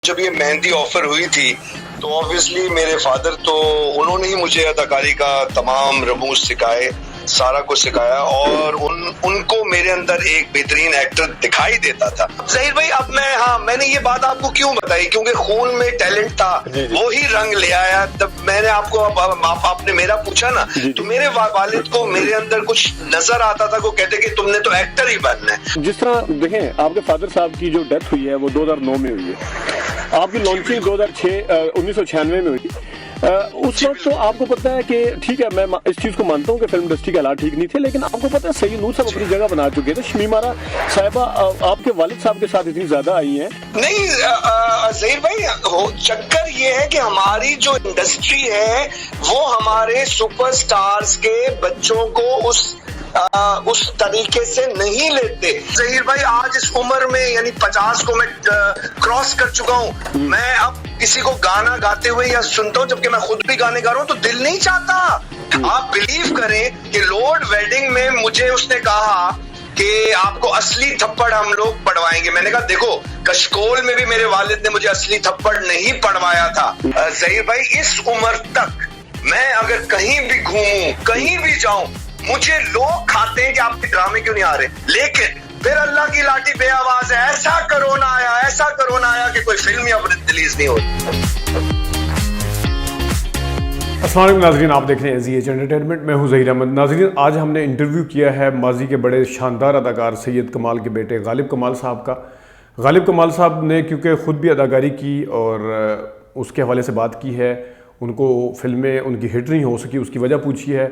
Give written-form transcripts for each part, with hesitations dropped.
جب یہ مہندی آفر ہوئی تھی تو آبویسلی میرے فادر تو انہوں نے ہی مجھے اداکاری کا تمام رموز سکھائے، سارا کچھ سکھایا، اور ان کو میرے اندر ایک بہترین ایکٹر دکھائی دیتا تھا۔ ظہیر بھائی اب میں نے یہ بات آپ کو کیوں بتائی، کیونکہ خون میں ٹیلنٹ تھا، وہی رنگ لے آیا۔ تب میں نے آپ کو آپ نے میرا پوچھا نا، تو میرے والد کو میرے اندر کچھ نظر آتا تھا، وہ کہتے کہ تم نے تو ایکٹر ہی بننا ہے۔ جس طرح دیکھیں آپ کے فادر صاحب کی جو ڈیتھ ہوئی ہے وہ 2009 میں ہوئی ہے، آپ کی لانچنگ 1996 میں ہوئی تھی۔ اس وقت تو آپ کو پتہ ہے کہ ٹھیک ہے، میں اس چیز کو مانتا ہوں کہ فلم انڈسٹری کے حالات ٹھیک نہیں تھے، لیکن آپ کو پتہ ہے سید نور صاحب اپنی جگہ بنا چکے تھے، شمیمہ صاحبہ آپ کے والد صاحب کے ساتھ اتنی زیادہ آئی ہیں۔ نہیں ظہیر بھائی، چکر یہ ہے کہ ہماری جو انڈسٹری ہے وہ ہمارے سپر سٹارز کے بچوں کو اس طریقے سے نہیں لیتے۔ ظہیر بھائی آج اس عمر میں یعنی 50 کو میں کراس کر چکا ہوں، میں اب کسی کو گانا گاتے ہوئے یا سنتا ہوں، جبکہ میں خود بھی گانے گا رہا ہوں، تو دل نہیں چاہتا۔ آپ بلیو کریں کہ لارڈ ویڈنگ میں مجھے اس نے کہا کہ آپ کو اصلی تھپڑ ہم لوگ پڑوائیں گے۔ میں نے کہا دیکھو، کشکول میں بھی میرے والد نے مجھے اصلی تھپڑ نہیں پڑوایا تھا۔ ظہیر بھائی اس عمر تک میں اگر کہیں بھی گھوموں، کہیں بھی جاؤں، مجھے لوگ کھاتے ہیں کہ آپ کے ڈرامے کیوں نہیں آ رہے، لیکن پھر اللہ کی لاٹھی بے آواز ہے، ایسا کرونا آیا کہ کوئی فلم یا ریلیز نہیں ہوتی۔ السلام علیکم ناظرین، آپ دیکھ رہے ہیں زی ایچ انٹرٹینمنٹ، میں ہوں ظہیر احمد۔ ناظرین آج ہم نے انٹرویو کیا ہے ماضی کے بڑے شاندار اداکار سید کمال کے بیٹے غالب کمال صاحب کا۔ غالب کمال صاحب نے کیونکہ خود بھی اداکاری کی اور اس کے حوالے سے بات کی ہے، ان کو فلمیں ان کی ہٹ نہیں ہو سکی، اس کی وجہ پوچھی ہے،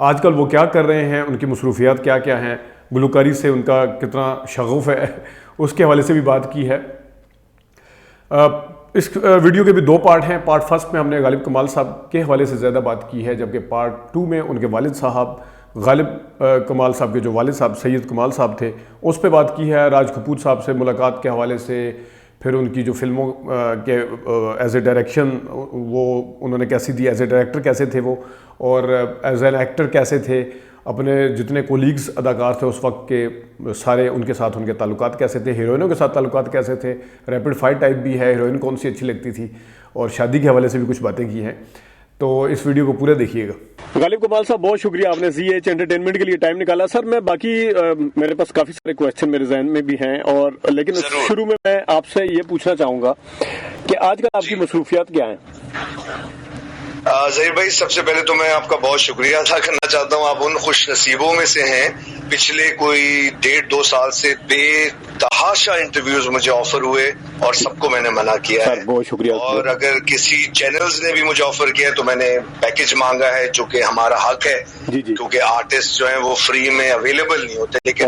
آج کل وہ کیا کر رہے ہیں، ان کی مصروفیات کیا کیا ہیں، گلوکاری سے ان کا کتنا شغف ہے، اس کے حوالے سے بھی بات کی ہے۔ اس ویڈیو کے بھی 2 پارٹ ہیں۔ پارٹ فرسٹ میں ہم نے غالب کمال صاحب کے حوالے سے زیادہ بات کی ہے، جبکہ پارٹ 2 میں ان کے والد صاحب غالب کمال صاحب کے جو والد صاحب سید کمال صاحب تھے اس پہ بات کی ہے، راج کپور صاحب سے ملاقات کے حوالے سے، پھر ان کی جو فلموں کے ایز اے ڈائریکشن وہ انہوں نے کیسی دی، ایز اے ڈائریکٹر کیسے تھے وہ، اور ایز این ایکٹر کیسے تھے، اپنے جتنے کولیگز اداکار تھے اس وقت کے سارے ان کے ساتھ ان کے تعلقات کیسے تھے، ہیروئنوں کے ساتھ تعلقات کیسے تھے، ریپڈ فائر ٹائپ بھی ہے، ہیروئن کون سی اچھی لگتی تھی، اور شادی کے حوالے سے بھی کچھ باتیں کی ہیں، تو اس ویڈیو کو پورا دیکھیے گا۔ غالب کمال صاحب بہت شکریہ، آپ نے زی ایچ انٹرٹینمنٹ کے لیے ٹائم نکالا۔ سر میں باقی میرے پاس کافی سارے کویسچن میرے ذہن میں بھی ہیں، اور لیکن شروع میں آپ سے یہ پوچھنا چاہوں گا کہ آج کل آپ کی مصروفیات کیا ہیں؟ ظہیر بھائی سب سے پہلے تو میں آپ کا بہت شکریہ ادا کرنا چاہتا ہوں، آپ ان خوش نصیبوں میں سے ہیں۔ پچھلے کوئی 1.5-2 سال سے بے تحاشا انٹرویوز مجھے آفر ہوئے اور سب کو میں نے منع کیا ہے، بہت شکریہ۔ اور اگر کسی چینلز نے بھی مجھے آفر کیا ہے تو میں نے پیکج مانگا ہے، جو کہ ہمارا حق ہے، کیونکہ آرٹسٹ جو ہیں وہ فری میں اویلیبل نہیں ہوتے، لیکن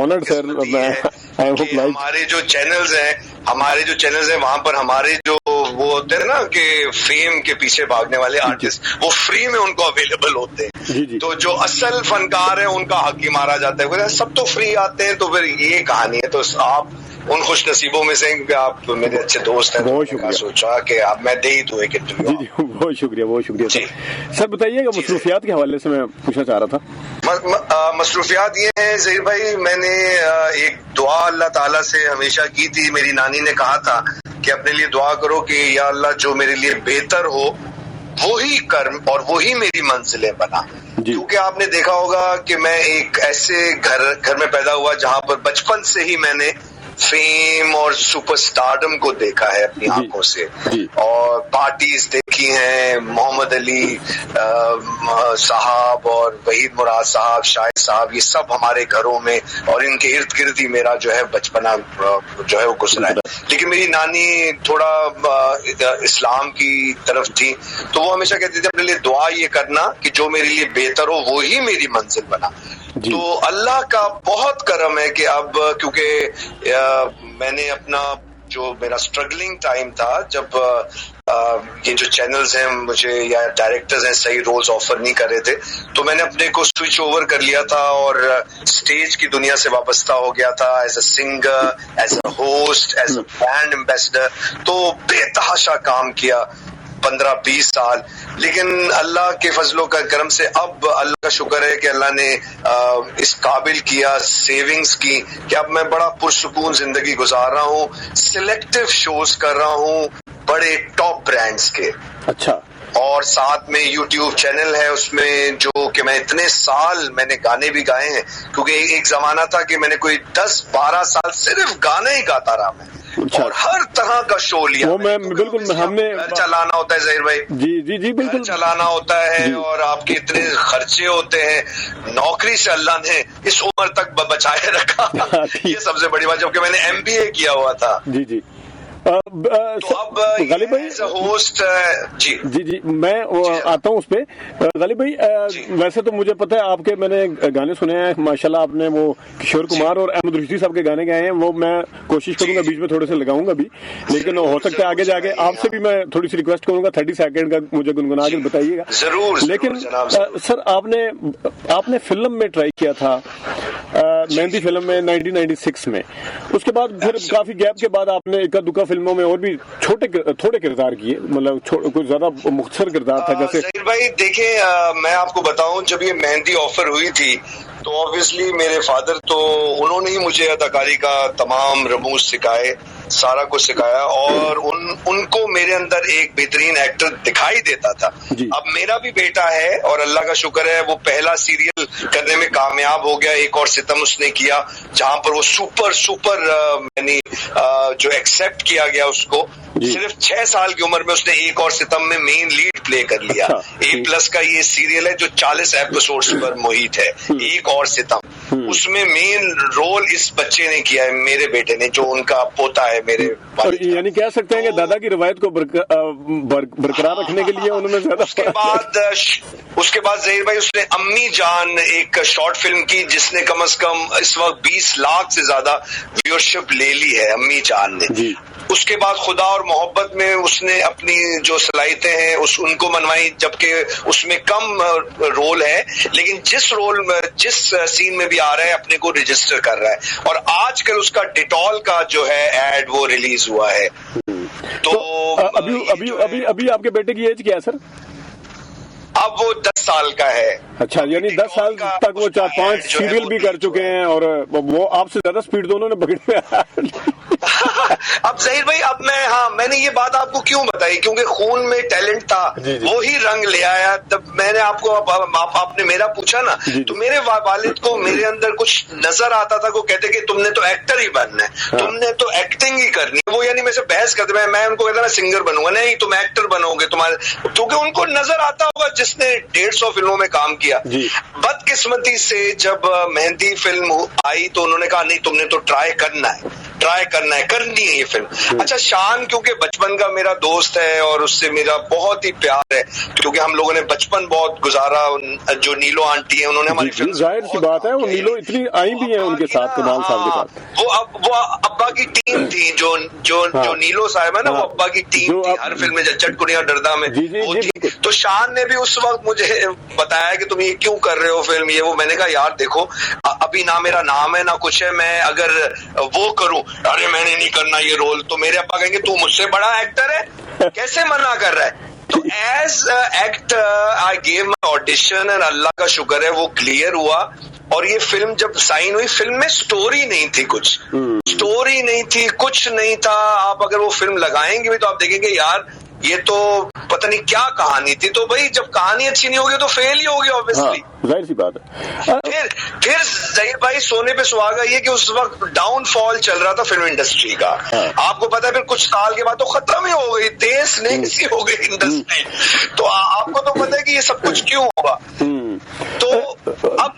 ہمارے جو چینلز ہیں وہاں پر ہمارے جو وہ ہوتے ہیں نا کہ فیم کے پیچھے بھاگنے والے آرٹسٹ، وہ فری میں ان کو اویلیبل ہوتے ہیں، تو جو اصل فنکار ہیں ان کا حق ہی مارا جاتا ہے۔ سب تو فری آتے ہیں، تو پھر یہ کہانی ہے۔ تو آپ ان خوش نصیبوں میں سے ہیں کیونکہ آپ میرے اچھے دوست ہیں، بہت شکریہ۔ سوچا کہ اب میں دے ہی دوں ایک انٹرویو۔ بہت شکریہ سر بتائیے گا مصروفیات کے حوالے سے میں پوچھنا چاہ رہا تھا۔ مصروفیات یہ ہیں ظہیر بھائی، میں نے ایک دعا اللہ تعالیٰ سے ہمیشہ کی تھی، میری نانی نے کہا تھا کہ اپنے لیے دعا کرو کہ یا اللہ جو میرے لیے بہتر ہو وہی کر اور وہی میری منزلیں بنا۔ کیونکہ آپ نے دیکھا ہوگا کہ میں ایک ایسے گھر میں پیدا ہوا جہاں پر بچپن سے ہی میں نے فیم اور سپر سٹارڈم کو دیکھا ہے اپنی آنکھوں سے، اور پارٹیز دیکھی ہیں، محمد علی صاحب اور وحید مراد صاحب، شاہد صاحب، یہ سب ہمارے گھروں میں اور ان کے ارد گرد ہی میرا جو ہے بچپنا جو ہے وہ گزرا ہے۔ لیکن میری نانی تھوڑا اسلام کی طرف تھی، تو وہ ہمیشہ کہتی تھی اپنے لیے دعا یہ کرنا کہ جو میرے لیے بہتر ہو وہی میری منزل بنا۔ تو اللہ کا بہت کرم ہے کہ اب کیونکہ میں نے اپنا جو میرا اسٹرگلنگ ٹائم تھا، جب یہ جو چینلز ہیں مجھے یا ڈائریکٹرز ہیں صحیح رولز آفر نہیں کر رہے تھے، تو میں نے اپنے کو سوئچ اوور کر لیا تھا اور اسٹیج کی دنیا سے وابستہ ہو گیا تھا، as a singer, as a host, as a brand ambassador, تو بے تحاشا کام کیا 15-20 سال۔ لیکن اللہ کے فضل و کرم سے اب اللہ کا شکر ہے کہ اللہ نے اس قابل کیا، سیونگز کی، کہ اب میں بڑا پرسکون زندگی گزار رہا ہوں، سلیکٹیو شوز کر رہا ہوں، बड़े टॉप ब्रांड्स के। अच्छा। और साथ में YouTube चैनल है उसमें, जो कि मैं इतने साल मैंने गाने भी गाए हैं, क्योंकि एक जमाना था कि मैंने कोई 10-12 साल सिर्फ गाने ही गाता रहा मैं। अच्छा। और हर तरह का शो लिया। वो मैं बिल्कुल, हमने घर चलाना होता है जहीर भाई। जी बिल्कुल, चलाना होता है और आपके इतने खर्चे होते हैं, नौकरी से अल्लाह ने इस उम्र तक बचाए रखा। ये सबसे बड़ी बात, जबकि मैंने MBA किया हुआ था। जी। तो अब गालिब भाई होस्ट जी मैं आता हूँ उस पे। गालिब भाई, वैसे तो मुझे पता है आपके, मैंने गाने सुने हैं माशाल्लाह, आपने वो किशोर कुमार और अहमद रुश्दी साहब के गाने गाए हैं, वो मैं कोशिश करूंगा बीच में थोड़े से लगाऊंगा भी, लेकिन हो सकता है आगे जाके आपसे भी मैं थोड़ी सी रिक्वेस्ट करूंगा 30 सेकंड का मुझे गुनगुना के बताइएगा जरूर। लेकिन सर आपने फिल्म में ट्राई किया था, मेहंदी फिल्म में 1996 में, उसके बाद फिर काफी गैप के बाद आपने इक्का दुक्का फिल्मों में और भी थोड़े किरदार किए, मतलब कुछ ज्यादा मुख्तसर किरदार था जैसे। जहीर भाई देखिए, मैं आपको बताऊं, जब ये मेहंदी ऑफर हुई थी तो ऑब्वियसली मेरे फादर तो उन्होंने ही मुझे अदाकारी का तमाम रमूज सिखाए, सारा कुछ सिखाया, और उनको मेरे अंदर एक बेहतरीन एक्टर दिखाई देता था। अब मेरा भी बेटा है और अल्लाह का शुक्र है वो पहला सीरियल करने में कामयाब हो गया। एक और सितम उसने किया जहां पर वो सुपर यानी जो एक्सेप्ट किया गया उसको, सिर्फ 6 साल की उम्र में उसने एक और सितम में मेन लीड प्ले कर लिया। A+ का ये सीरियल है जो 40 एपिसोड्स पर मुहित है, एक और सितम, उसमें मेन रोल इस बच्चे ने किया है, मेरे बेटे ने, जो उनका पोता है मेरे। यानी कह सकते हैं कि दादा की रवायत को बरकरार रखने के लिए उन्होंने ज्यादा। उसके बाद जहीर भाई उसने अम्मी जान एक शॉर्ट फिल्म की जिसने कम से कम इस वक्त 20 लाख से ज्यादा व्यूअरशिप ले ली है, अम्मी जान ने। उसके बाद खुदा और मोहब्बत में उसने अपनी जो सलाहियतें हैं उनको मनवाई, जबकि उसमें कम रोल है, लेकिन जिस सीन में भी आ रहा है अपने को रजिस्टर कर रहा है। और आजकल उसका डिटॉल का जो है एड वो रिलीज हुआ है। तो अभी आपके बेटे की एज क्या है सर? अब वो 10 साल का है। अच्छा, यानी 10 साल तक वो 4-5 सीरियल भी कर चुके हैं, और वो आपसे ज्यादा स्पीड दोनों ने पकड़ी है। अब जहीर भाई, मैंने ये बात आपको क्यों बताई, क्योंकि खून में टैलेंट था, वो ही रंग ले आया। तब मैंने आपको आपने मेरा पूछा ना, तो मेरे वालिद को मेरे अंदर कुछ नजर आता था, को कहते कि तुमने तो एक्टर ही बनना है, तुमने तो एक्टिंग ही करनी है। वो यानी मेरे से बहस करते, मैं उनको कहता मैं सिंगर बनूंगा, नहीं तुम एक्टर बनोगे, तुम्हारे, क्योंकि उनको नजर आता होगा जिसने 150 फिल्मों में काम किया। बदकिस्मती से जब मेहंदी फिल्म आई तो उन्होंने कहा नहीं, तुमने तो ट्राई करना है, करनी है ये फिल्म। अच्छा, शान क्योंकि बचपन का मेरा दोस्त है और उससे मेरा बहुत ही प्यार है, क्योंकि हम लोगों ने बचपन बहुत गुजारा। जो नीलो आंटी है उन्होंने हमारी फिल्म, जाहिर सी बात है, वो नीलो इतनी आई भी है उनके साथ, कमाल साहब के साथ। वो अब्बा की टीम थी, जो नीलो साहब है ना, वो अब्बा की टीम थी हर फिल्म में, झट कुड़िया डरदा में वो थी। तो शान ने भी उस वक्त मुझे बताया कि तुम ये क्यों कर रहे हो फिल्म, ये वो। मैंने कहा यार देखो, अभी ना मेरा नाम है ना कुछ है, मैं अगर वो करूं, अरे मैंने नहीं करना ये रोल, तो मेरे अब्बा कहेंगे तू मुझसे बड़ा एक्टर है, कैसे मना कर रहा है। तो as actor I gave my audition and Allah का शुक्र है वो क्लियर हुआ। और ये फिल्म जब साइन हुई, फिल्म में स्टोरी नहीं थी, कुछ नहीं था। आप अगर वो फिल्म लगाएंगे भी तो आप देखेंगे यार ये तो पता नहीं क्या कहानी थी। तो भाई जब कहानी अच्छी नहीं होगी तो फेल ही होगी ऑब्वियसली, जाहिर सी बात है। फिर जहीर भाई सोने पे सुहागा ये कि उस वक्त डाउनफॉल चल रहा था फिल्म इंडस्ट्री का। आपको पता है फिर कुछ साल के बाद तो खत्म ही हो गई, देश नेक्सी हो गई इंडस्ट्री। तो आपको तो पता है कि ये सब कुछ क्यों हुआ। तो अब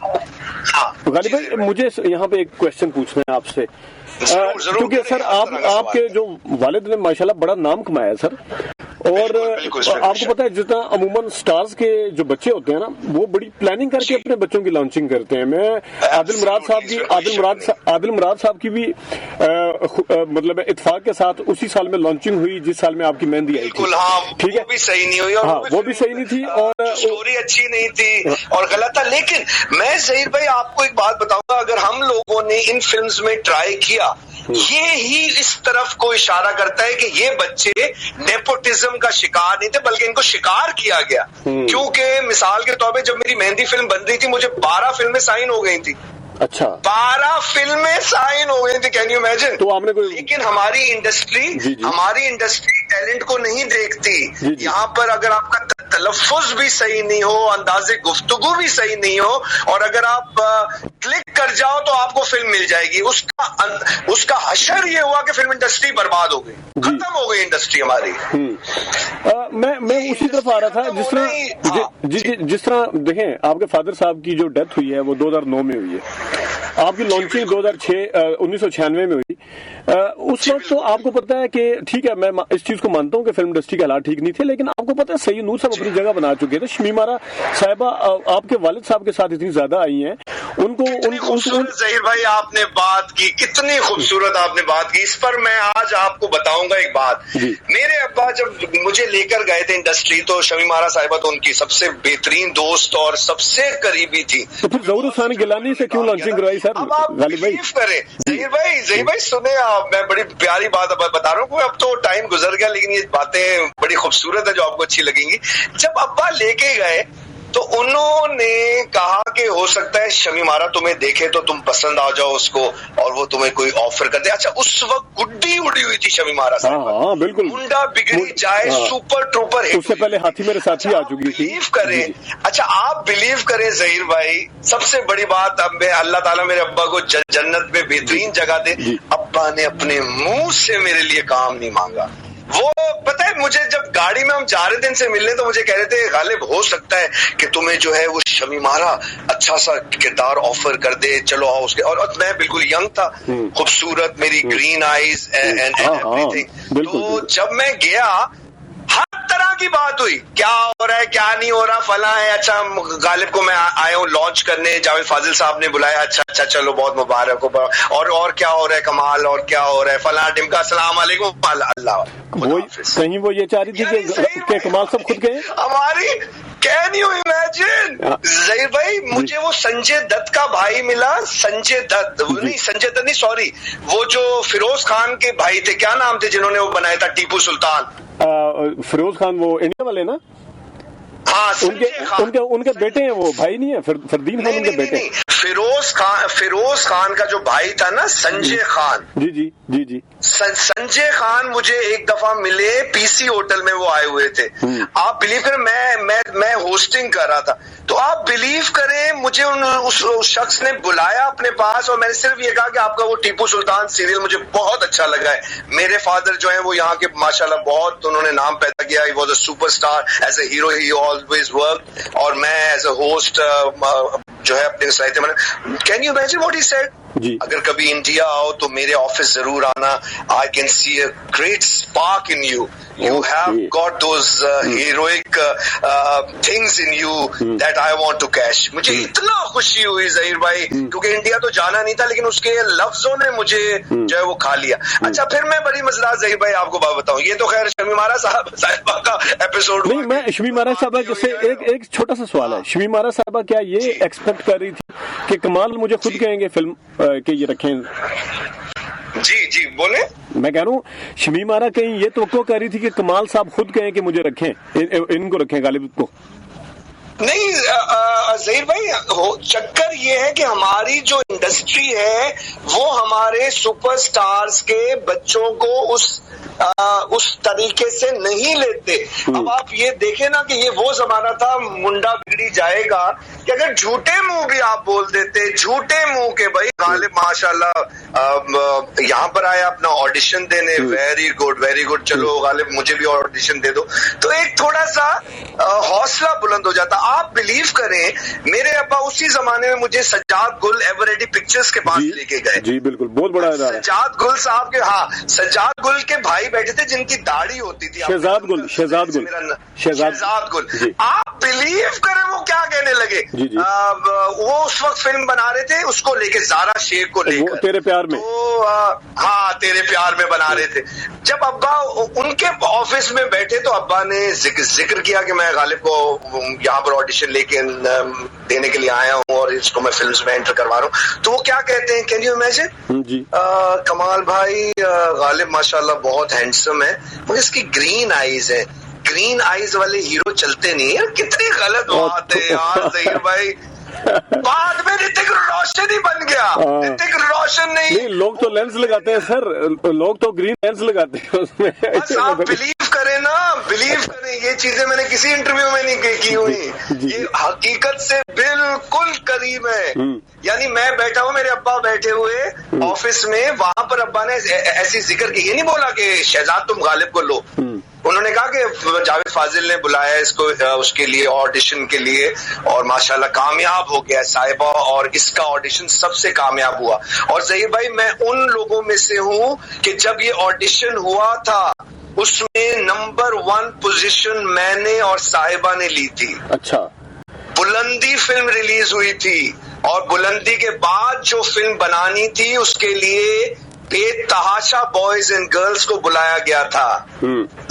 गालिब भाई मुझे यहाँ पे एक क्वेश्चन पूछना है आपसे, क्योंकि सर आपके जो वालिद ने माशाल्लाह बड़ा नाम कमाया सर, और आपको पता है जितना अमूमन स्टार्स के जो बच्चे होते हैं ना, वो बड़ी प्लानिंग करके अपने बच्चों की लॉन्चिंग करते हैं। मैं आदिल मुराद साहब की भी मतलब इत्तेफाक के साथ उसी साल में लॉन्चिंग हुई जिस साल में आपकी मेहंदी आई थी। ठीक है, वो भी सही नहीं हुई, वो भी सही नहीं थी और स्टोरी अच्छी नहीं थी और गलत था। लेकिन मैं जहीर भाई आपको एक बात बताऊंगा, अगर हम लोगों ने इन फिल्म्स में ट्राई किया, ये ही इस तरफ को इशारा करता है कि ये बच्चे नेपोटिज्म का शिकार नहीं थे, बल्कि इनको शिकार किया गया। क्योंकि मिसाल के तौर पे जब मेरी मेहंदी फिल्म बन रही थी, मुझे 12 फिल्में साइन हो गई थी। اچھا 12 فلمیں سائن ہو گئی تھی, کین یو امیجن. تو آپ نے کوئی, لیکن ہماری انڈسٹری ٹیلنٹ کو نہیں دیکھتی. یہاں پر اگر آپ کا تلفظ بھی صحیح نہیں ہو, انداز گفتگو بھی صحیح نہیں ہو, اور اگر آپ کلک کر جاؤ تو آپ کو فلم مل جائے گی. اس کا حشر یہ ہوا کہ فلم انڈسٹری برباد ہو گئی, ختم ہو گئی انڈسٹری ہماری. میں اسی طرف آ رہا تھا جس طرح دیکھیں آپ کے فادر صاحب کی جو ڈیتھ ہوئی ہے وہ 2009 میں ہوئی ہے, آپ کی لانچنگ 1996 میں ہوئی. اس وقت تو آپ کو پتا ہے کہ ٹھیک ہے, میں اس چیز کو مانتا ہوں کہ فلم انڈسٹری کے حالات ٹھیک نہیں تھے, لیکن آپ کو پتا ہے سید نور صاحب اپنی جگہ بنا چکے تھے. شمیم آرا صاحبہ آپ کے والد صاحب کے ساتھ اتنی زیادہ آئی ہیں, ان کو ظہیر بھائی آپ نے بات کی, کتنی خوبصورت آپ نے بات کی. اس پر میں آج آپ کو بتاؤں گا ایک بات. میرے ابا جب مجھے لے کر گئے تھے انڈسٹری تو شمیم آرا صاحبہ تو ان کی سب سے بہترین دوست اور سب سے قریبی تھی. تو پھر ظہور حسین گیلانی سے کیوں لانچنگ کروائی سر؟ اب آپ بلیو کریں ظہیر بھائی سنیں آپ, میں بڑی پیاری بات بتا رہا ہوں. اب تو ٹائم گزر گیا لیکن یہ باتیں بڑی خوبصورت ہے جو آپ کو اچھی لگیں گی. جب ابا لے کے گئے تو انہوں نے کہا کہ ہو سکتا ہے شمیم آرا تمہیں دیکھے تو تم پسند آ جاؤ اس کو اور وہ تمہیں کوئی آفر کر دے. اچھا اس وقت گڈی اڑی ہوئی تھی شمیم آرا صاحب, بالکل منڈا بگڑی جائے سپر ٹروپر ہٹ. اس سے پہلے ہاتھی میرے ساتھی آ چکی تھی. بلیو کریں, اچھا آپ بلیو کریں ظہیر بھائی, سب سے بڑی بات اب اللہ تعالیٰ میرے ابا کو جنت میں بہترین جگہ دے. ابا نے اپنے منہ سے میرے لیے کام نہیں مانگا. وہ پتہ ہے مجھے جب گاڑی میں ہم جا رہے تھے ان سے ملنے تو مجھے کہہ رہے تھے غالب ہو سکتا ہے کہ تمہیں جو ہے وہ شمیم آرا اچھا سا کردار آفر کر دے, چلو آؤ اس کے. اور میں بالکل ینگ تھا, خوبصورت, میری گرین آئیز اینڈ ایوری تھنگ. تو جب میں گیا ہر طرح کی بات ہوئی, کیا ہو رہا ہے کیا نہیں ہو رہا, فلاں ہے. اچھا غالب کو میں آیا ہوں لانچ کرنے, جاوید فاضل صاحب نے بلایا, اچھا چلو بہت مبارک ہو. اور کیا ہو رہا ہے کمال, اور کیا ہو رہا ہے فلاں ڈمکا, السلام علیکم. اللہ کہیں وہ یہ چاہ رہی تھی کہ کمال صاحب خود گئے ہماری. کین یو امیجن ظہیر بھائی, مجھے وہ سنجے دت کا بھائی ملا, سنجے دت نہیں سوری, وہ جو فیروز خان کے بھائی تھے, کیا نام تھے جنہوں نے وہ بنایا تھا, ٹیپو سلطان. فیروز خان وہ انڈیا والے نا, ان کے بیٹے ہیں, وہ بھائی نہیں ہے فردین خان, ان کے بیٹے. فیروز خان کا جو بھائی تھا نا سنجے خان, جی سنجے خان مجھے ایک دفعہ ملے پی سی ہوٹل میں, وہ آئے ہوئے تھے. آپ بلیو کریں میں ہوسٹنگ کر رہا تھا, تو آپ بلیو کریں مجھے اس شخص نے بلایا اپنے پاس, اور میں نے صرف یہ کہا کہ آپ کا وہ ٹیپو سلطان سیریل مجھے بہت اچھا لگا ہے. میرے فادر جو ہیں وہ یہاں کے ماشاءاللہ بہت انہوں نے نام پیدا کیا. He was a super star as a hero, he always work, اور میں ایز اے ہوسٹ جو ہے اپنے سائٹ میں. Can you imagine what he said, اگر کبھی انڈیا آؤ تو میرے آفس ضرور آنا. I can see a great spark in you. You have got those heroic things in you that I want to cash. مجھے اتنا خوشی ہوئی ظہیر بھائی, کیونکہ انڈیا تو جانا نہیں تھا لیکن اس کے لفظوں نے مجھے جو ہے وہ کھا لیا. اچھا پھر میں بڑی مزیدار ظہیر بھائی آپ کو بات بتاؤں, یہ تو خیر شمیم آرا صاحبہ کا ایپیسوڈ نہیں. میں شمیم آرا صاحبہ سے ایک چھوٹا سا سوال ہے. شمیم آرا صاحبہ کیا یہ ایکسپیکٹ کر رہی تھی کہ کمال مجھے خود کہیں گے فلم کہ یہ رکھیں؟ جی بولیں. میں کہہ رہا ہوں شمیم آرا کہیں یہ توقع کر رہی تھی کہ کمال صاحب خود کہیں کہ مجھے رکھیں, ان کو رکھیں غالب کو؟ نہیں ظہیر بھائی, چکر یہ ہے کہ ہماری جو انڈسٹری ہے وہ ہمارے سپر سٹارز کے بچوں کو اس طریقے سے نہیں لیتے. اب آپ یہ دیکھیں نا کہ یہ وہ زمانہ تھا منڈا بگڑی جائے گا کہ اگر جھوٹے منہ بھی آپ بول دیتے, جھوٹے منہ کے بھائی غالب ماشاءاللہ یہاں پر آیا اپنا آڈیشن دینے, ویری گڈ, چلو غالب مجھے بھی آڈیشن دے دو, تو ایک تھوڑا سا حوصلہ بلند ہو جاتا. آپ بلیو کریں میرے ابا اسی زمانے میں مجھے سجاد گل ایور ایڈی پکچرز کے پاس لے کے گئے. جی بالکل, بہت بڑا ادارہ. سجاد گل صاحب کے, سجاد گل کے بھائی بیٹھے تھے جن کی داڑھی ہوتی تھی, شہزاد گل. آپ بلیو کریں وہ کیا کہنے لگے, وہ اس وقت فلم بنا رہے تھے, اس کو لے کے زارا شیخ کو لے کر تیرے پیار میں, تیرے پیار میں بنا رہے تھے. جب ابا ان کے آفس میں بیٹھے تو ابا نے ذکر کیا کہ میں غالب کو یہاں پر آڈیشن لے کے دینے کے لیے آیا ہوں اور اس کو میں فلمز میں انٹر کروا رہا ہوں. تو وہ کیا کہتے ہیں, کین یو امیجن, کمال بھائی غالب ماشاءاللہ بہت ہینڈسم ہے مگر اس کی گرین آئیز ہے, گرین آئیز والے ہیرو چلتے نہیں. کتنی غلط بات ہے یار ظہیر بھائی, بعد میں ऋतिक रोशन ही बन गया। ऋतिक रोशन नहीं, लोग तो लेंस लगाते हैं सर, लोग तो ग्रीन लेंस लगाते हैं उसमें। बस आप बिलीव करें ना, बिलीव करें, ये चीजें मैंने किसी इंटरव्यू में नहीं की हुई, ये हकीकत से बिल्कुल करीब है। यानी मैं बैठा हूँ, मेरे अब्बा बैठे हुए ऑफिस में, वहां पर अब्बा ने ऐसी जिक्र की, ये नहीं बोला कि शहजाद तुम गालिब को लो, उन्होंने कहा कि जावेद फाजिल ने बुलाया इसको उसके लिए ऑडिशन के लिए, और माशाल्लाह कामयाब हो गया साहिबा, और इसका ऑडिशन सबसे कामयाब हुआ। और ज़हीर भाई मैं उन लोगों में से हूँ कि जब ये ऑडिशन हुआ था उसमें नंबर 1 पोजीशन मैंने और साहिबा ने ली थी। अच्छा। बुलंदी फिल्म रिलीज हुई थी, और बुलंदी के बाद जो फिल्म बनानी थी उसके लिए बेतहाशा बॉयज एंड गर्ल्स को बुलाया गया था।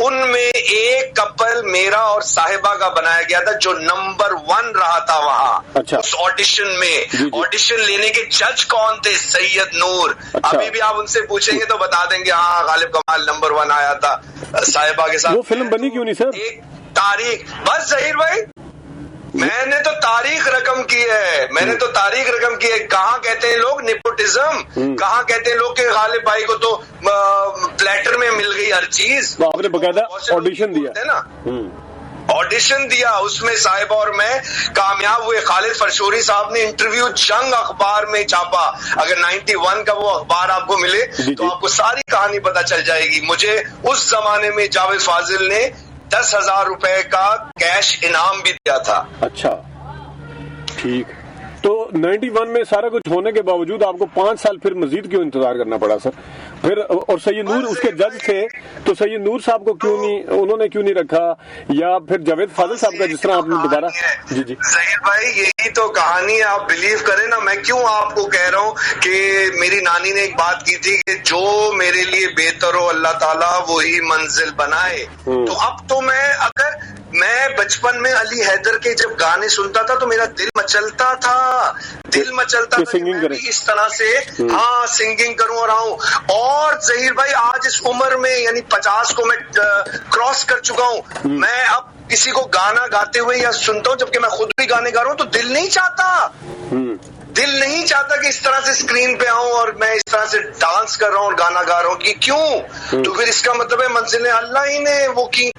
उनमें एक कपल मेरा और साहिबा का बनाया गया था जो नंबर 1 रहा था वहाँ। अच्छा। उस ऑडिशन में ऑडिशन लेने के जज कौन थे? सैयद नूर। अच्छा। अभी भी आप उनसे पूछेंगे तो बता देंगे हाँ गालिब कमाल नंबर 1 आया था साहिबा के साथ। वो फिल्म बनी क्यों नहीं सर? एक तारीख, बस ज़हीर भाई मैंने तो तारीख रकम की है, मैंने तो तारीख रकम की है। कहाँ कहते हैं लोग नेपोटिज्म, कहाँ कहते हैं लोग कि गालिब भाई को तो प्लेटर में मिल गई हर चीज। आपने बकायदा ऑडिशन दिया है ना, ऑडिशन दिया, उसमें साहिबा और मैं कामयाब हुए। खालिद फरशोरी साहब ने इंटरव्यू जंग अखबार में छापा, अगर 91 का वो अखबार आपको मिले तो आपको सारी कहानी पता चल जाएगी। मुझे उस जमाने में जावेद फाजिल ने 10,000 रुपए का कैश इनाम भी दिया था। अच्छा, ठीक। तो 91 में सारा कुछ होने के बावजूद आपको 5 साल फिर मजीद क्यों इंतजार करना पड़ा सर? फिर और सैयद नूर उसके जज थे, तो सैयद नूर साहब को क्यों नहीं, उन्होंने क्यों नहीं रखा? या फिर जावेद फाजिल साहब का जिस तरह आपने दोबारा। जी जी ज़हीर भाई यही तो कहानी है, आप बिलीव करें ना, मैं क्यों आपको कह रहा हूँ कि मेरी नानी ने एक बात की थी कि जो मेरे लिए बेहतर हो अल्लाह ताला वही मंजिल बनाए। तो अब तो मैं बचपन में अली हैदर के जब गाने सुनता था तो मेरा दिल मचलता था, सिंगिंग मैं भी इस तरह से हाँ सिंगिंग करूं और आऊं। और ज़हीर भाई आज इस उम्र में यानी 50 को मैं क्रॉस कर चुका हूं, मैं अब किसी को गाना गाते हुए या सुनता हूं, जबकि मैं खुद भी गाने गा रहा हूं, तो दिल नहीं चाहता कि इस तरह से स्क्रीन पे आऊं और मैं इस तरह से डांस कर रहा हूं और गाना गा रहा हूं। कि क्यों? तो फिर इसका मतलब है मंजिलें अल्लाह ही ने वो की,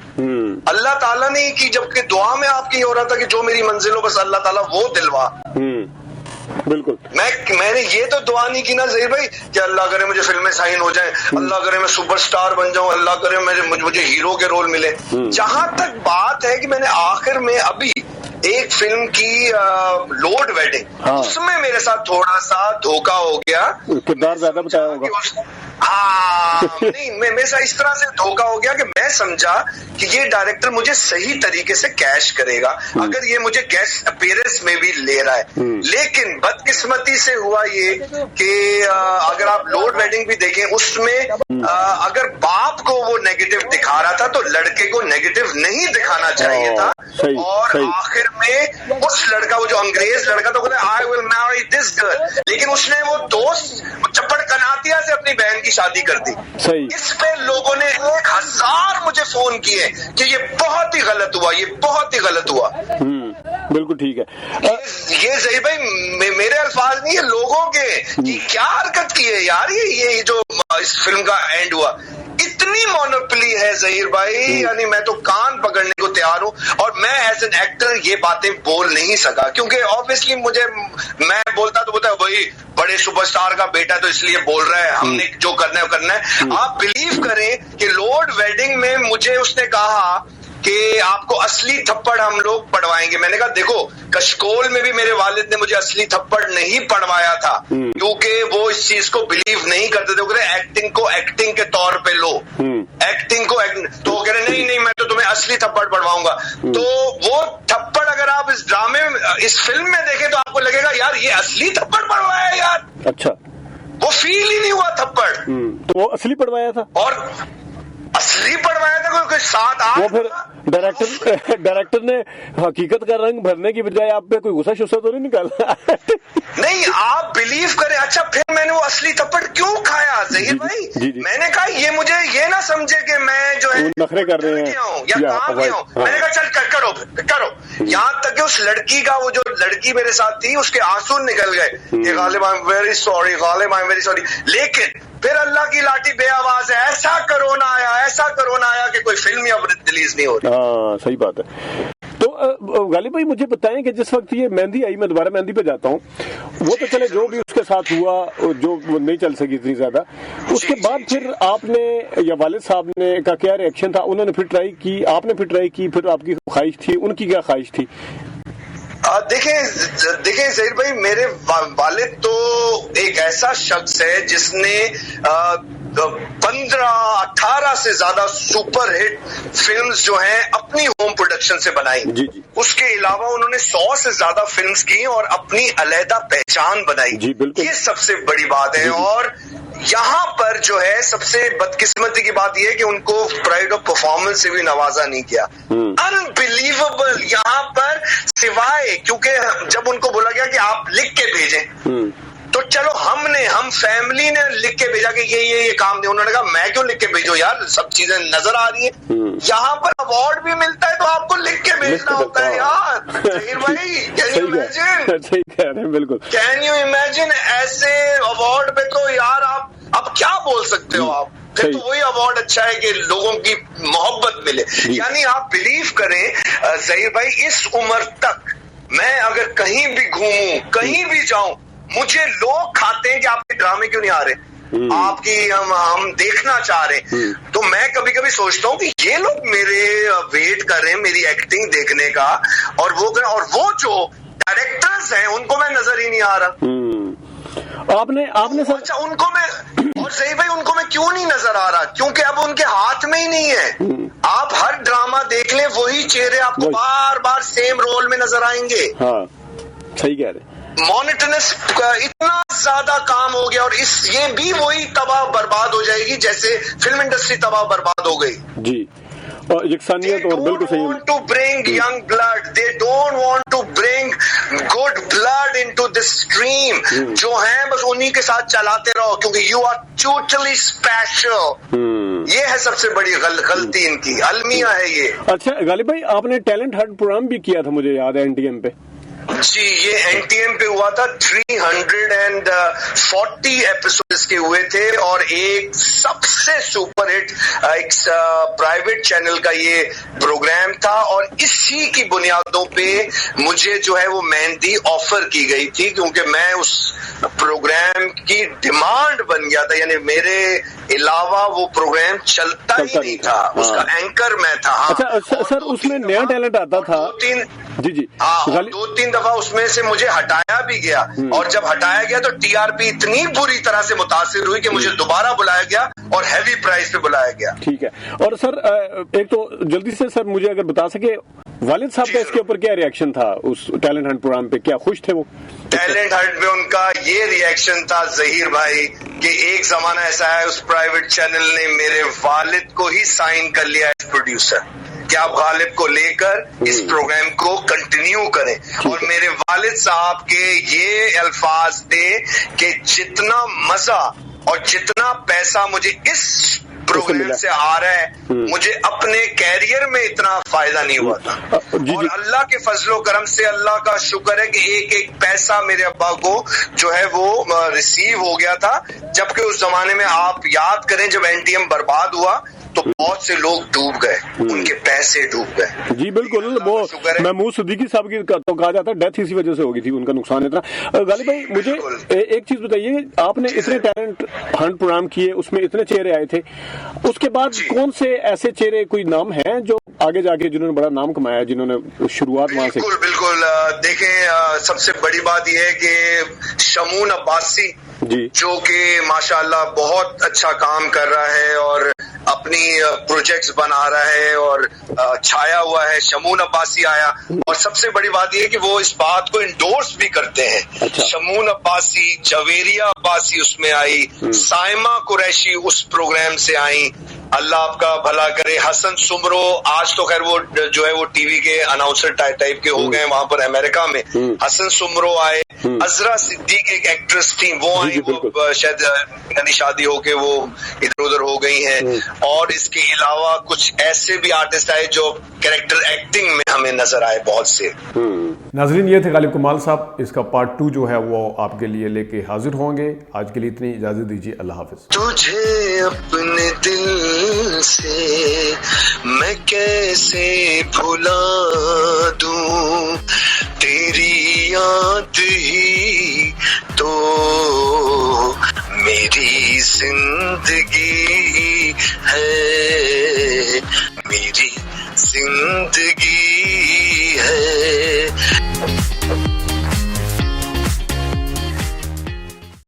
अल्लाह ताला ने की, जबकि दुआ में आपकी हो रहा था कि जो मेरी मंजिल हो बस अल्लाह ताला वो दिलवा। बिल्कुल। मैंने ये तो दुआ नहीं की ना ज़हीर भाई कि अल्लाह करे मुझे फिल्में साइन हो जाएं, अल्लाह करे मैं सुपरस्टार बन जाऊं, अल्लाह करे मुझे हीरो के रोल मिले। जहां तक बात है कि मैंने आखिर में अभी एक फिल्म की लोड वेडिंग, उसमें मेरे साथ थोड़ा सा धोखा हो गया। किरदार ज्यादा बताया होगा। नहीं मेरे साथ इस तरह से धोखा हो गया कि मैं समझा कि ये डायरेक्टर मुझे सही तरीके से कैश करेगा अगर ये मुझे गेस्ट अपीयरेंस में भी ले रहा है। लेकिन बदकिस्मती से हुआ ये कि अगर आप लोड वेडिंग भी देखें उसमें अगर बाप को वो नेगेटिव दिखा रहा था तो लड़के को नेगेटिव नहीं दिखाना चाहिए था। और आखिर में उस लड़का, वो जो अंग्रेज लड़का, तो बोले I will marry this girl, लेकिन उसने वो दोस्त चप्पड़ कनातिया से अपनी बहन की शादी कर दी। इस पे लोगों ने 1000 मुझे फोन किए कि ये बहुत ही गलत हुआ, ये बहुत ही गलत हुआ। बिल्कुल ठीक है। ये ज़हीर भाई मेरे अल्फाज नहीं है, लोगों के कि क्या हरकत की है यार, ये जो इस फिल्म का एंड हुआ, इतनी मोनोपोली है ज़हीर भाई, यानी मैं तो कान पकड़ने को तैयार हूँ। और मैं एज एन एक्टर ये बातें बोल नहीं सका क्योंकि ऑब्वियसली मैं बोलता वही बड़े सुपरस्टार का बेटा तो इसलिए बोल रहा है, हमने जो करना है वो करना है। आप बिलीव करें कि लोड वेडिंग में मुझे उसने कहा कि आपको असली थप्पड़ हम लोग पढ़वाएंगे। मैंने कहा देखो कशकोल में भी मेरे वालिद ने मुझे असली थप्पड़ नहीं पढ़वाया था क्योंकि वो इस चीज को बिलीव नहीं करते थे। वो कह रहे एक्टिंग को एक्टिंग के तौर पे लो, एक्टिंग को तो वो कह रहे नहीं मैं तो तुम्हें असली थप्पड़ पढ़वाऊंगा। तो वो थप्पड़ अगर आप इस ड्रामे में, इस फिल्म में देखें तो आपको लगेगा यार ये असली थप्पड़ पढ़वाया यार। अच्छा, वो फील ही नहीं हुआ थप्पड़। तो वो असली पढ़वाया था। और असली पढ़वाया था, कोई 7-8। वो फिर डायरेक्टर ने हकीकत का रंग भरने की बजाय आप पे कोई गुस्सा शुस्सा तो नहीं निकाला? नहीं, आप बिलीव करें। अच्छा, फिर मैंने वो असली थप्पड़ क्यों खाया ज़हीर भाई? मैंने कहा ये मुझे ये ना समझे कि मैं जो है नखरे कर रहे हैं या काम किया हूँ। मैंने कहा चल करो। यहाँ तक कि उस लड़की का, वो जो लड़की मेरे साथ थी, उसके आंसू निकल गए। Ghalib I am very sorry, Ghalib I am very sorry. लेकिन फिर अल्लाह की लाठी बेआवाज है, ऐसा कोरोना आया कि कोई फिल्म या रिलीज नहीं हो रही। हाँ, सही बात है। तो गालिब भाई मुझे बताएं कि जिस वक्त ये मेहंदी आई, मैं दोबारा मेहंदी पे जाता हूँ, वो तो चले जो भी उसके साथ हुआ, जो नहीं चल सकी इतनी ज्यादा, उसके बाद फिर आपने या वालिद साहब ने का क्या रिएक्शन था? उन्होंने फिर ट्राई की, आपने फिर ट्राई की, फिर आपकी ख्वाहिश थी, उनकी क्या ख्वाहिश थी? देखें ज़हीर भाई, मेरे वालिद तो एक ऐसा शख्स है जिसने 15-18 से ज्यादा सुपर हिट फिल्म्स जो हैं अपनी होम प्रोडक्शन से बनाई। जी। उसके अलावा उन्होंने 100 से ज्यादा फिल्म्स की और अपनी अलहदा पहचान बनाई। जी, बिल्कुल। ये सबसे बड़ी बात है। और यहाँ पर जो है सबसे बदकिस्मती की बात यह है कि उनको प्राइड ऑफ परफॉर्मेंस से भी नवाजा नहीं किया। अनबिलीवेबल। यहाँ पर सिवाय, क्योंकि जब उनको बोला गया कि आप लिख के भेजें, तो चलो हम फैमिली ने लिख के भेजा कि ये काम नहीं, उन्होंने कहा मैं क्यों लिख के भेजो यार, सब चीजें नजर आ रही है। यहाँ पर अवार्ड भी मिलता है तो आपको लिख के भेजना होता है यार। ज़हीर भाई, कैन यू इमेजिन? सही कह रहे हैं, बिल्कुल। Can you imagine? ऐसे अवार्ड पे तो यार आप क्या बोल सकते हो आप? फिर तो वही अवार्ड अच्छा है कि लोगों की मोहब्बत मिले। यानी आप बिलीव करें ज़हीर भाई, इस उम्र तक मैं अगर कहीं भी घूमूं, कहीं भी जाऊं, मुझे लोग खाते हैं कि आपके ड्रामे क्यों नहीं आ रहे, आपकी हम देखना चाह रहे हैं। तो मैं कभी कभी सोचता हूँ कि ये लोग मेरे वेट कर रहे हैं मेरी एक्टिंग देखने का, और वो जो डायरेक्टर्स हैं उनको मैं नजर ही नहीं आ रहा। आपने सर, अच्छा, उनको मैं, और सही भाई उनको मैं क्यों नहीं नजर आ रहा? क्योंकि अब उनके हाथ में ही नहीं है। आप हर ड्रामा देख लें, वही चेहरे आपको बार बार सेम रोल में नजर आएंगे। हाँ, सही कह रहे। मॉनिटरनेस इतना ज्यादा काम हो गया, और ये भी वही तबाह बर्बाद हो जाएगी जैसे फिल्म इंडस्ट्री तबाह बर्बाद हो गई। जी, और यकसानियत, और बिल्कुल सही। To bring young blood, they don't want to bring good blood into this stream. जो है बस उन्हीं के साथ चलाते रहो, क्योंकि यू आर टोटली स्पेशल। ये है सबसे बड़ी गलती इनकी, अलमिया है ये। अच्छा गालिब भाई, आपने टैलेंट हंट प्रोग्राम भी किया था, मुझे याद है, एनटीएम पे। जी, ये एनटीएम पे हुआ था। 340 एपिसोड्स के हुए थे, और एक सबसे सुपर हिट एक प्राइवेट चैनल का ये प्रोग्राम था, और इसी की बुनियादों पे मुझे जो है वो मेहंदी ऑफर की गई थी, क्योंकि मैं उस प्रोग्राम की डिमांड बन गया था। यानी मेरे अलावा वो प्रोग्राम चलता ही नहीं था। उसका एंकर मैं था। अच्छा सर, उसमें नया टैलेंट आता था। जी, 2-3 दफा उसमें से मुझे हटाया भी गया, और जब हटाया गया तो टीआरपी इतनी बुरी तरह से मुतासिर हुई कि मुझे दोबारा बुलाया गया, और हैवी प्राइस पे बुलाया गया। ठीक है। और सर एक तो जल्दी से सर मुझे अगर बता सके, वालिद साहब का इसके ऊपर क्या रिएक्शन था उस टैलेंट हंट प्रोग्राम पे? क्या खुश थे वो? टैलेंट हंट में उनका ये रिएक्शन था ज़हीर भाई कि एक जमाना ऐसा है उस प्राइवेट चैनल ने मेरे वालिद को ही साइन कर लिया एज प्रोड्यूसर कि आप गालिब को लेकर इस प्रोग्राम को कंटिन्यू करें। और मेरे वालिद साहब के ये अल्फाज थे कि जितना मजा और जितना पैसा मुझे इस प्रोग्राम से आ रहा है, मुझे अपने कैरियर में इतना फायदा नहीं हुआ था। और अल्लाह के फजलो करम से, अल्लाह का शुक्र है कि एक एक पैसा मेरे अब्बा को जो है वो रिसीव हो गया था। जबकि उस जमाने में आप याद करें, जब एनटीएम बर्बाद हुआ तो बहुत से लोग डूब गए, उनके पैसे डूब गए। जी बिल्कुल, वो महमूद सिद्दीकी साहब की तो कहा जाता है डेथ इसी वजह से होगी थी, उनका नुकसान इतना। गालिब भाई मुझे एक चीज बताइए, आपने इतने टैलेंट हंट प्रोग्राम किए, उसमें इतने चेहरे आए थे, उसके बाद कौन से ऐसे चेहरे, कोई नाम है जो आगे जाके जिन्होंने बड़ा नाम कमाया, जिन्होंने शुरुआत वहां से? बिल्कुल। देखें, सबसे बड़ी बात यह है कि शमून अब्बासी जी, जो कि माशाल्लाह बहुत अच्छा काम कर रहा है, और اپنی پروجیکٹس بنا رہا ہے اور چھایا ہوا ہے. شمون عباسی آیا اور سب سے بڑی بات یہ کہ وہ اس بات کو انڈورس بھی کرتے ہیں. شمون عباسی, جویریہ عباسی اس میں آئی, سائمہ قریشی اس پروگرام سے آئی, اللہ آپ کا بھلا کرے. حسن سمرو, آج تو خیر وہ جو ہے وہ ٹی وی کے اناؤنسر ٹائپ کے ہو گئے وہاں پر امریکہ میں. حسن سمرو آئے, عذرا صدیق ایک ایکٹریس تھی وہ آئی, وہ شاید یعنی شادی ہو کے وہ ادھر ادھر ہو گئی ہیں. اور اس کے علاوہ کچھ ایسے بھی آرٹسٹ آئے جو کریکٹر ایکٹنگ میں ہمیں نظر آئے بہت سے. ناظرین یہ تھے غالب کمال صاحب, اس کا پارٹ 2 جو ہے وہ آپ کے لیے لے کے حاضر ہوں گے. آج کے لیے اتنی اجازت دیجیے, اللہ حافظ. تجھے اپنے دل سے میں کیسے بھلا دوں, تیری یاد ہی تو میری زندگی